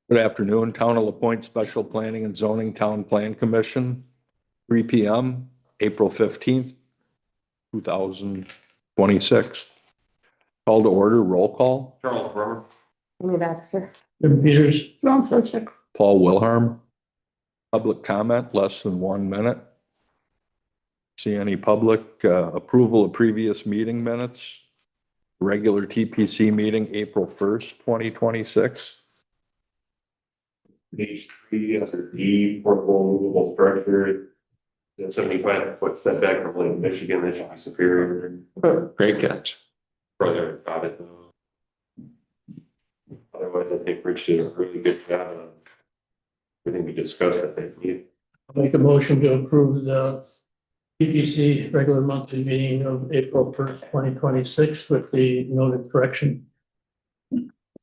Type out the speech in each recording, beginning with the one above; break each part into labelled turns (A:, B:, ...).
A: Good afternoon, Town of LaPointe Special Planning and Zoning Town Plan Commission, 3 p.m., April 15th, 2026. Call to order, roll call.
B: Charles Brummer.
C: Amy Baxter.
D: Jim Peters.
C: Ron Socek.
A: Paul Wilharm. Public comment, less than 1 minute. See any public approval of previous meeting minutes? Regular TPC meeting, April 1st, 2026.
B: Page 3 under D, portable movable structure. The 75-foot setback from Lake Michigan, that should be superior.
D: Great catch.
B: Further about it though. Otherwise, I think Rich did a really good job on everything we discussed. I think
D: I'll make a motion to approve the PPC regular monthly meeting of April 1st, 2026 with the noted correction.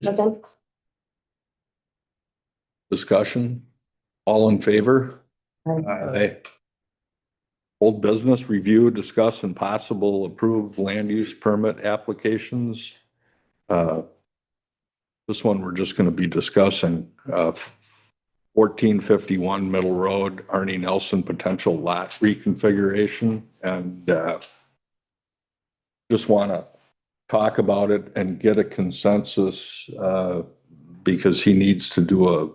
C: Second.
A: Discussion, all in favor?
D: Aye.
A: Old business review, discuss and possible approve land use permit applications. This one we're just going to be discussing 1451 Middle Road, Arnie Nelson potential lot reconfiguration, and just want to talk about it and get a consensus because he needs to do a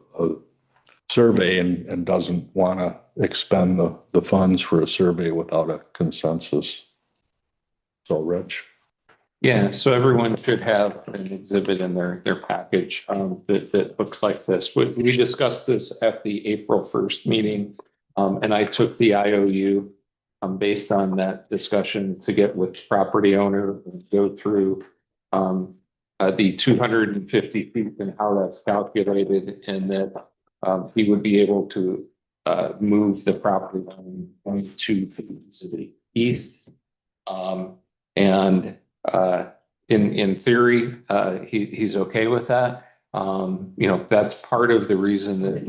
A: survey and doesn't want to expend the funds for a survey without a consensus. So, Rich.
E: Yeah, so everyone should have an exhibit in their package that looks like this. We discussed this at the April 1st meeting, and I took the IOU based on that discussion to get with the property owner, go through the 250 feet and how that's calculated, and that he would be able to move the property line 22 feet to the east. In theory, he's okay with that. That's part of the reason that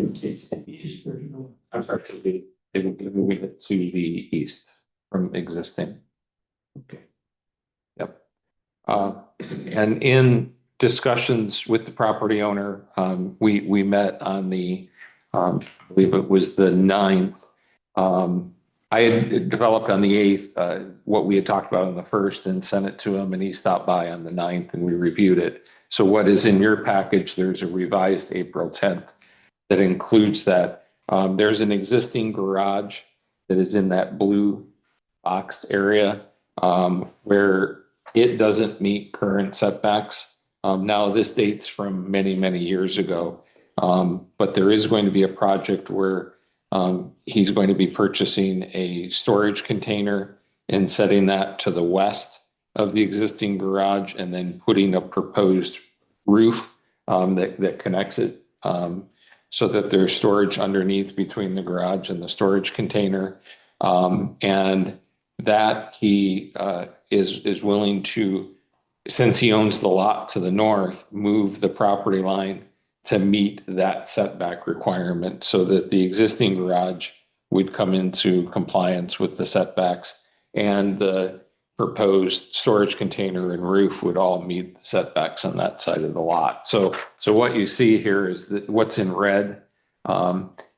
E: I'm sorry, they would be moving it to the east from existing. Okay. Yep. And in discussions with the property owner, we met on the, I believe it was the 9th. I had developed on the 8th what we had talked about on the 1st and sent it to him, and he stopped by on the 9th and we reviewed it. So what is in your package, there's a revised April 10th that includes that. There's an existing garage that is in that blue boxed area where it doesn't meet current setbacks. Now this dates from many, many years ago, but there is going to be a project where he's going to be purchasing a storage container and setting that to the west of the existing garage and then putting a proposed roof that connects it so that there's storage underneath between the garage and the storage container. And that he is willing to, since he owns the lot to the north, move the property line to meet that setback requirement so that the existing garage would come into compliance with the setbacks and the proposed storage container and roof would all meet the setbacks on that side of the lot. So what you see here is that what's in red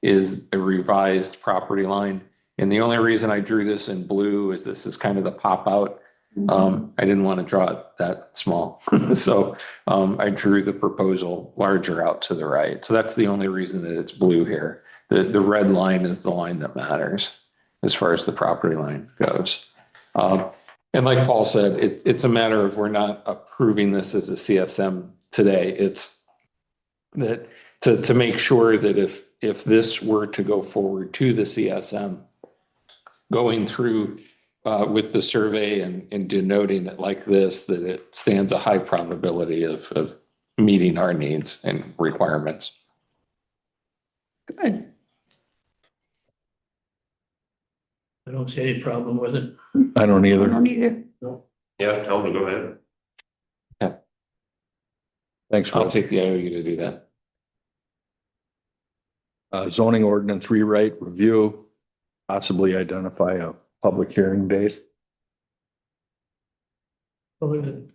E: is a revised property line. And the only reason I drew this in blue is this is kind of the pop out. I didn't want to draw it that small. So I drew the proposal larger out to the right. So that's the only reason that it's blue here. The red line is the line that matters as far as the property line goes. And like Paul said, it's a matter of we're not approving this as a CSM today. It's that to make sure that if this were to go forward to the CSM, going through with the survey and denoting it like this, that it stands a high probability of meeting our needs and requirements.
C: Good.
D: I don't see any problem with it.
A: I don't
C: I
A: either.
C: don't either.
B: yeah, tell him to go ahead.
A: Thanks,
E: I'll
A: Rich.
E: take the IOU to do that.
A: Zoning ordinance rewrite review, possibly identify a public hearing date.
D: One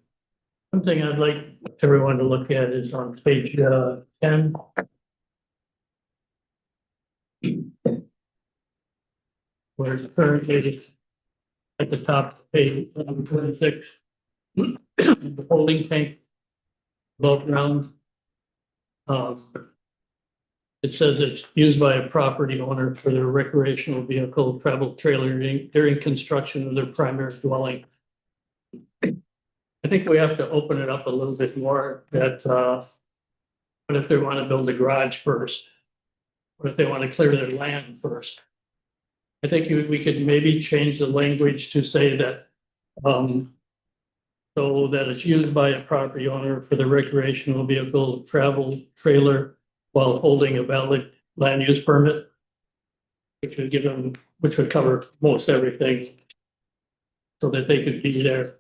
D: thing I'd like everyone to look at is on page 10, where currently at the top of page 26, the holding tank above ground. It says it's used by a property owner for their recreational vehicle, travel trailer during construction of their primary dwelling. I think we have to open it up a little bit more that, what if they want to build a garage first? What if they want to clear their land first? I think we could maybe change the language to say that, so that it's used by a property owner for the recreational vehicle, travel trailer while holding a valid land use permit. Which would give them, which would cover most everything. So that they could be there.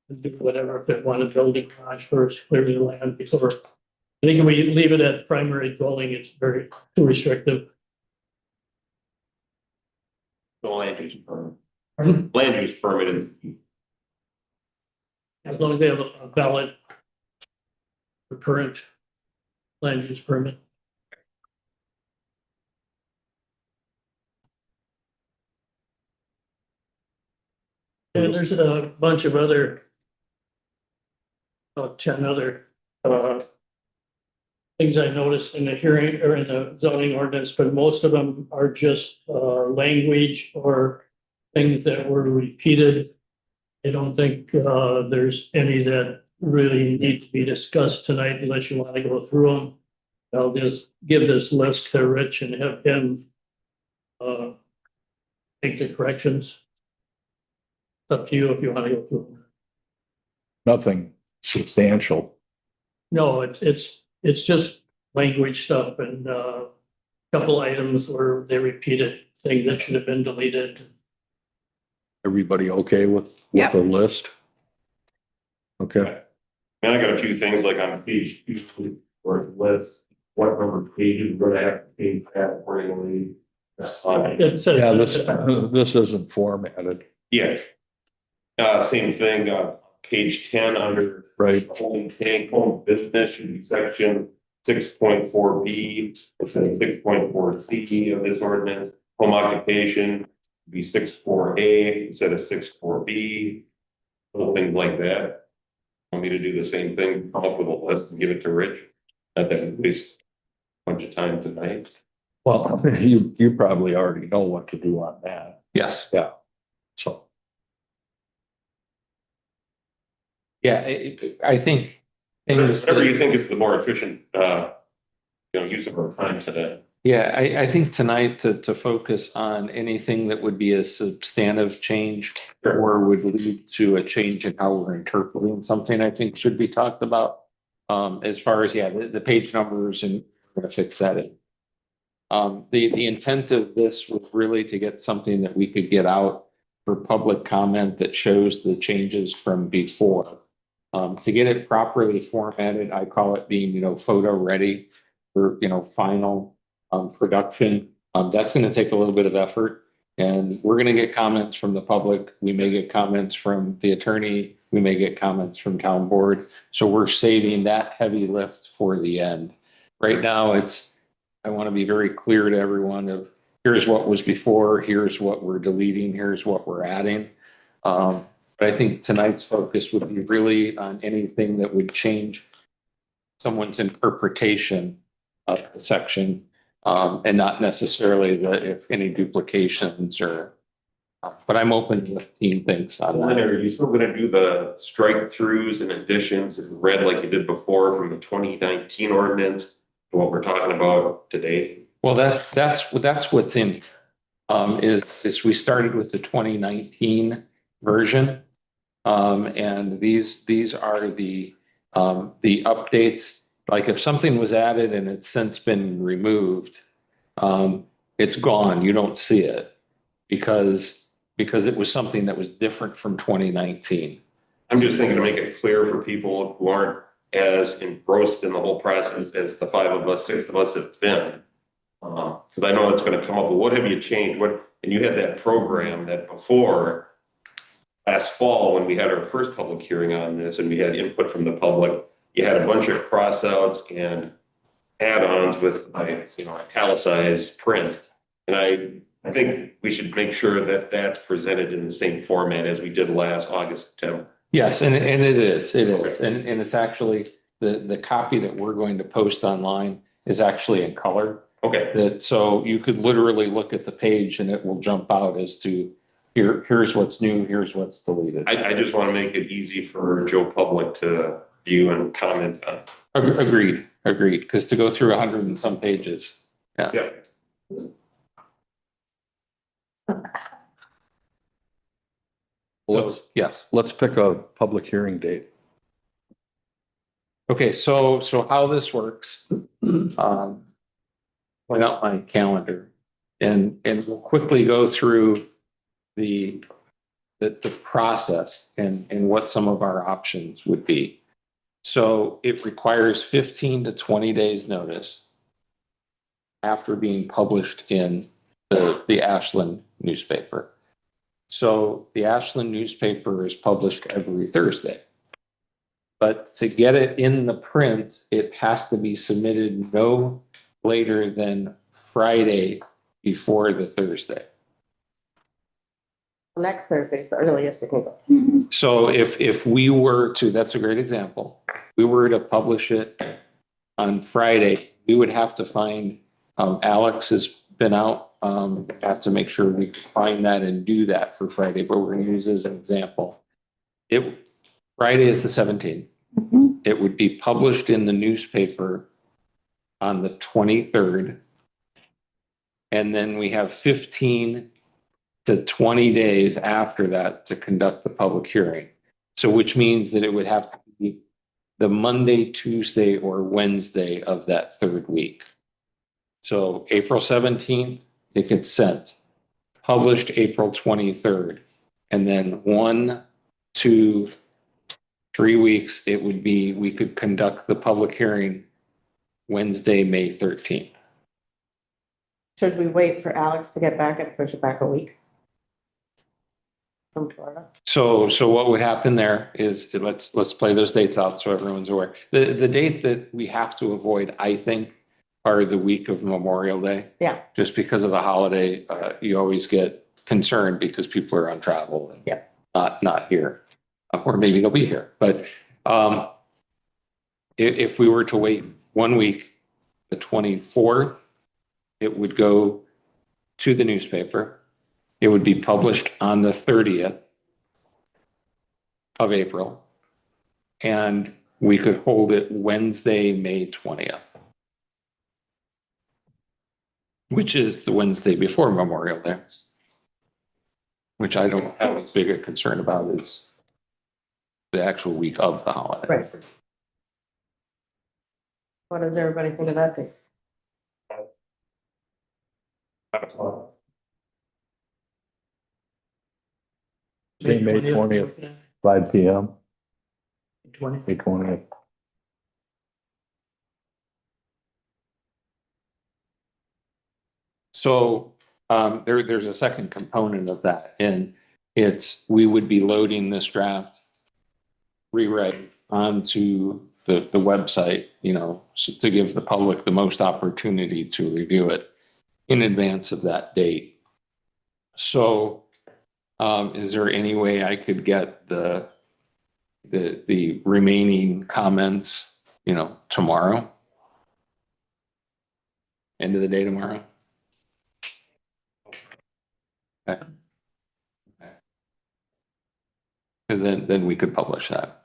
D: And do whatever, if they want to build a garage first, clear the land before. I think if we leave it at primary dwelling, it's very too restrictive.
B: No land use permit.
D: Pardon?
B: Land use permit is,
D: As long as they have a valid. Current land use permit. And there's a bunch of other. About 10 other, things I noticed in the hearing or in the zoning ordinance, but most of them are just, language or things that were repeated. I don't think, there's any that really need to be discussed tonight unless you want to go through them. I'll just give this list to Rich and have him, make the corrections. It's up to you if you want to go through them.
A: Nothing substantial.
D: No, it's just language stuff and couple items where they repeated things that should have been deleted.
A: Everybody okay with the list? Okay,
B: I got a few things like on page 2, where it lists what number of pages, we're gonna have to page that accordingly. That's fine.
D: It says-
A: yeah, this isn't formatted,
B: Yeah. Same thing, page 10 under
A: right?
B: holding tank, home business should be section 6.4B, instead of 6.4C of this ordinance. Home occupation be 6.4A instead of 6.4B. Little things like that. Want me to do the same thing, come up with a list and give it to Rich? Not that we waste a bunch of time tonight.
A: Well, you probably already know what to do on that,
E: Yes.
A: so.
E: Yeah, I think things.
B: Whatever you think is the more efficient, use of our time today.
E: Yeah, I think tonight to focus on anything that would be a substantive change or would lead to a change in how we're interpreting something, I think should be talked about. As far as, the page numbers, and we're gonna fix that in. The intent of this was really to get something that we could get out for public comment that shows the changes from before. To get it properly formatted, I call it being, photo ready for, final production. That's going to take a little bit of effort, and we're going to get comments from the public. We may get comments from the attorney. We may get comments from town board. So we're saving that heavy lift for the end. Right now, I want to be very clear to everyone of here's what was before, here's what we're deleting, here's what we're adding. But I think tonight's focus would be really on anything that would change someone's interpretation of the section, and not necessarily if any duplications or, but I'm open to what the team thinks on that.
B: Leonard, are you still gonna do the strike throughs and additions in red like you did before from the 2019 ordinance to what we're talking about today?
E: Well, that's what's in, is we started with the 2019 version. And these are the updates. Like if something was added and it's since been removed, it's gone. You don't see it because it was something that was different from 2019.
B: I'm just thinking to make it clear for people who aren't as engrossed in the whole process as the 5 of us, 6 of us have been. Because I know it's going to come up, but what have you changed? And you had that program that before last fall, when we had our first public hearing on this and we had input from the public, you had a bunch of cross-outs and add-ons with italicized print. And I I think we should make sure that that's presented in the same format as we did last August, September.
E: Yes, and it is, and it's actually, the copy that we're going to post online is actually in color.
B: Okay,
E: That, so you could literally look at the page and it will jump out as to, here's what's new, here's what's deleted.
B: I just want to make it easy for Joe Public to view and comment on.
E: Agreed, because to go through 100 and some pages.
B: Yeah.
E: Yes.
A: Let's pick a public hearing date.
E: Okay, so how this works, point out my calendar and we'll quickly go through the process and what some of our options would be. So it requires 15 to 20 days notice after being published in the Ashland newspaper. So the Ashland newspaper is published every Thursday. But to get it in the print, it has to be submitted no later than Friday before the Thursday.
C: Next Thursday's the earliest it can go.
E: So if we were to, that's a great example, we were to publish it on Friday, we would have to find, Alex has been out, have to make sure we find that and do that for Friday, but we're gonna use it as an example. Friday is the 17th. It would be published in the newspaper on the 23rd. And then we have 15 to 20 days after that to conduct the public hearing. So which means that it would have to be the Monday, Tuesday, or Wednesday of that third week. So April 17th, it gets sent, published April 23rd, and then 1, 2, 3 weeks, it would be, we could conduct the public hearing Wednesday, May 13th.
C: Should we wait for Alex to get back and push it back a week? From Florida?
E: So what would happen there is, let's play those dates out so everyone's aware. The date that we have to avoid, I think, are the week of Memorial Day.
C: Yeah.
E: Just because of the holiday, you always get concerned because people are on travel and
C: Yeah.
E: not here. Or maybe they'll be here, but if we were to wait 1 week, the 24th, it would go to the newspaper. It would be published on the 30th of April. And we could hold it Wednesday, May 20th. Which is the Wednesday before Memorial Day. Which I don't have as big a concern about as the actual week of the holiday.
C: Right. What does everybody think of that date?
A: Say May 20th. 5 PM,
D: 20.
A: May 20th.
E: So there's a second component of that, and it's, we would be loading this draft rewrite onto the website, so to give the public the most opportunity to review it in advance of that date. So is there any way I could get the remaining comments, tomorrow? End of the day tomorrow? Okay. Because then we could publish that.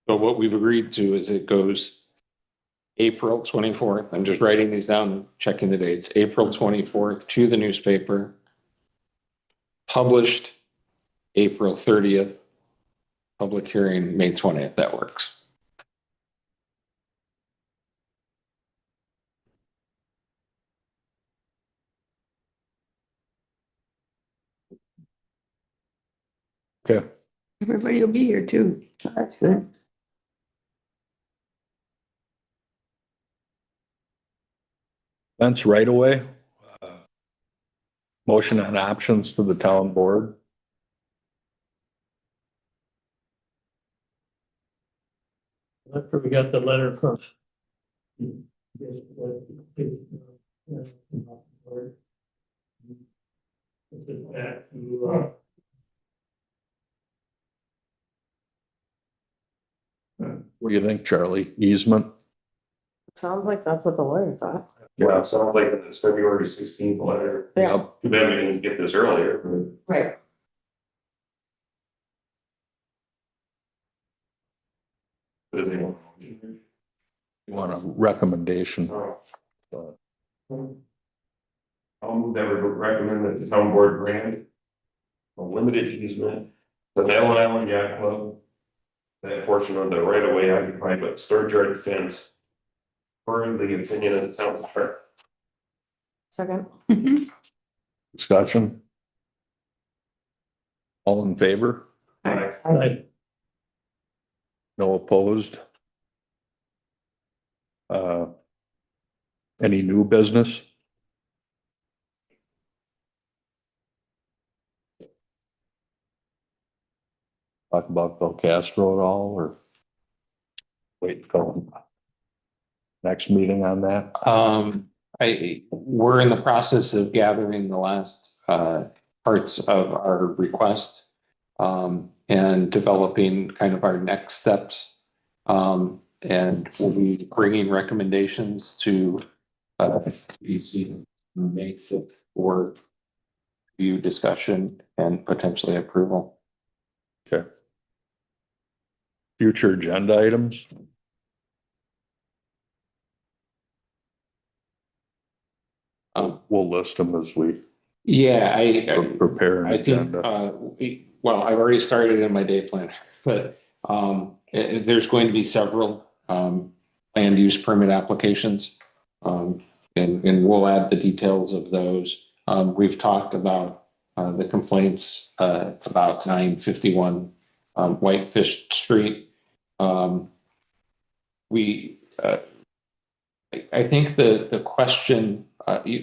E: So what we've agreed to is it goes April 24th. I'm just writing these down, checking the dates. April 24th to the newspaper. Published April 30th. Public hearing May 20th. That works.
A: Okay,
F: Everybody will be here too. That's good.
A: fence right away. Motion and options to the town board.
D: After we got the letter from Back to,
A: What do you think, Charlie? Easement?
C: Sounds like that's what the lawyer thought.
B: Yeah, it sounds like it's February 16th letter.
C: Yeah.
B: Too bad we didn't get this earlier.
C: Right.
A: You want a recommendation?
B: I'll move that we recommend that the town board grant a limited easement to the Allen Island Yacht Club. That portion of the right of way occupied by storage yard fence. Per the opinion of the town clerk.
C: Second.
A: Discussion? All in favor?
D: I,
A: No opposed? Any new business? Talk about Belcastro at all, or wait till next meeting on that?
E: We're in the process of gathering the last parts of our request and developing kind of our next steps. And we'll be bringing recommendations to EC May 6th for review, discussion, and potentially approval.
A: Okay. Future agenda items? We'll list them as we
E: Yeah, I
A: prepare an
E: I think,
A: agenda.
E: well, I've already started in my day plan, but there's going to be several land use permit applications. And we'll add the details of those. We've talked about the complaints about 951 Whitefish Street. I think the question,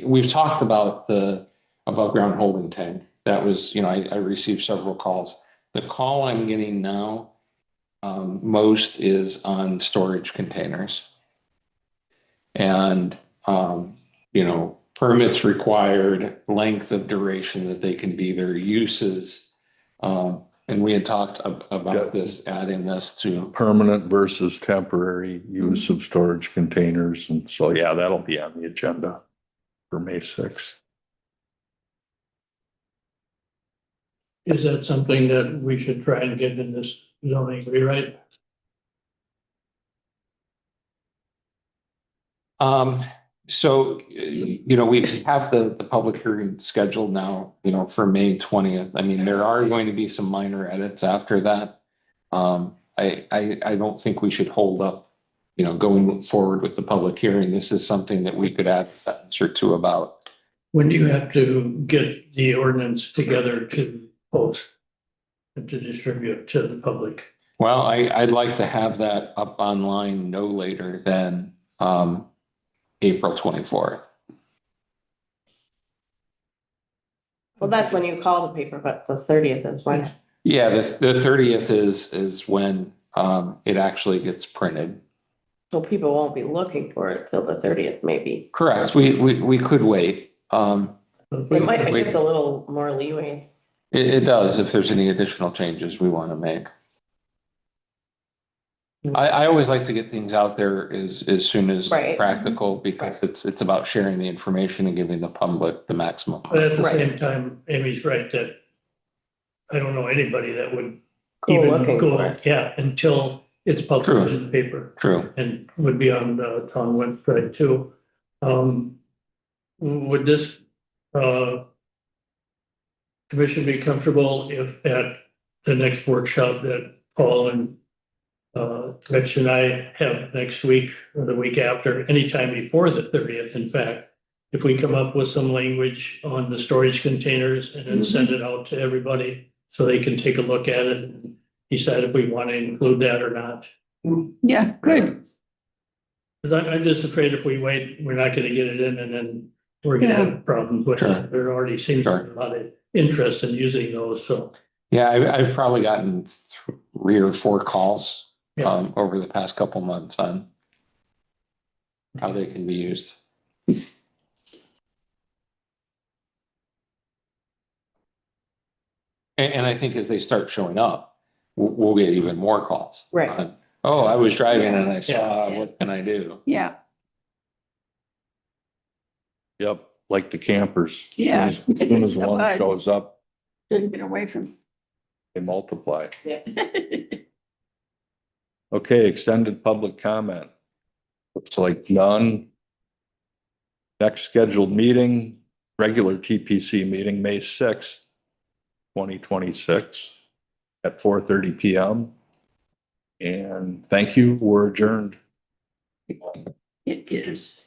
E: we've talked about the above ground holding tank. That was, I received several calls. The call I'm getting now, most is on storage containers. And, permits required, length of duration that they can be, their uses. And we had talked about this, adding this to.
A: Permanent versus temporary use of storage containers. And so, yeah, that'll be on the agenda for May 6th.
D: is that something that we should try and get in this zoning rewrite?
E: So, we have the public hearing scheduled now, for May 20th. I mean, there are going to be some minor edits after that. I don't think we should hold up, going forward with the public hearing. This is something that we could add a sentence or two about.
D: When do you have to get the ordinance together to post and to distribute to the public?
E: Well, I'd like to have that up online no later than, April 24th.
C: Well, that's when you call the paper, but the 30th is when.
E: Yeah, the 30th is when, it actually gets printed.
C: So people won't be looking for it till the 30th, maybe.
E: Correct. We could wait.
C: It gives a little more leeway.
E: It does if there's any additional changes we want to make. I always like to get things out there as soon as
C: Right.
E: practical, because it's about sharing the information and giving the public the maximum.
D: But at the
C: Right.
D: same time, Amy's right that I don't know anybody that would
C: Go
D: even
C: looking
D: go,
C: for it.
D: yeah, until it's published
E: True.
D: in the paper
E: True.
D: and would be on the town website too. Would this commission be comfortable if at the next workshop that Paul and Rich and I have next week or the week after, anytime before the 30th, in fact, if we come up with some language on the storage containers and then send it out to everybody so they can take a look at it and decide if we want to include that or not.
F: Yeah, good.
D: Because I'm just afraid if we wait, we're not going to get it in and then we're going to have problems with
E: Sure.
D: it. There already seems to be a lot of interest in using those, so.
E: Yeah, I've probably gotten 3 or 4 calls
D: Yeah.
E: over the past couple months on. how they can be used. And I think as they start showing up, we'll get even more calls.
C: Right.
E: on, oh, I was driving and I
D: Yeah.
E: saw, what can I do?
F: Yeah,
A: Yep, like the campers.
F: Yeah.
A: As soon as one
F: Right.
A: shows up,
F: couldn't get away from.
A: they multiply.
C: Yeah.
A: Okay, extended public comment. Looks like none. Next scheduled meeting, regular TPC meeting, May 6th, 2026 at 4:30 PM. And thank you, we're adjourned.
F: It is.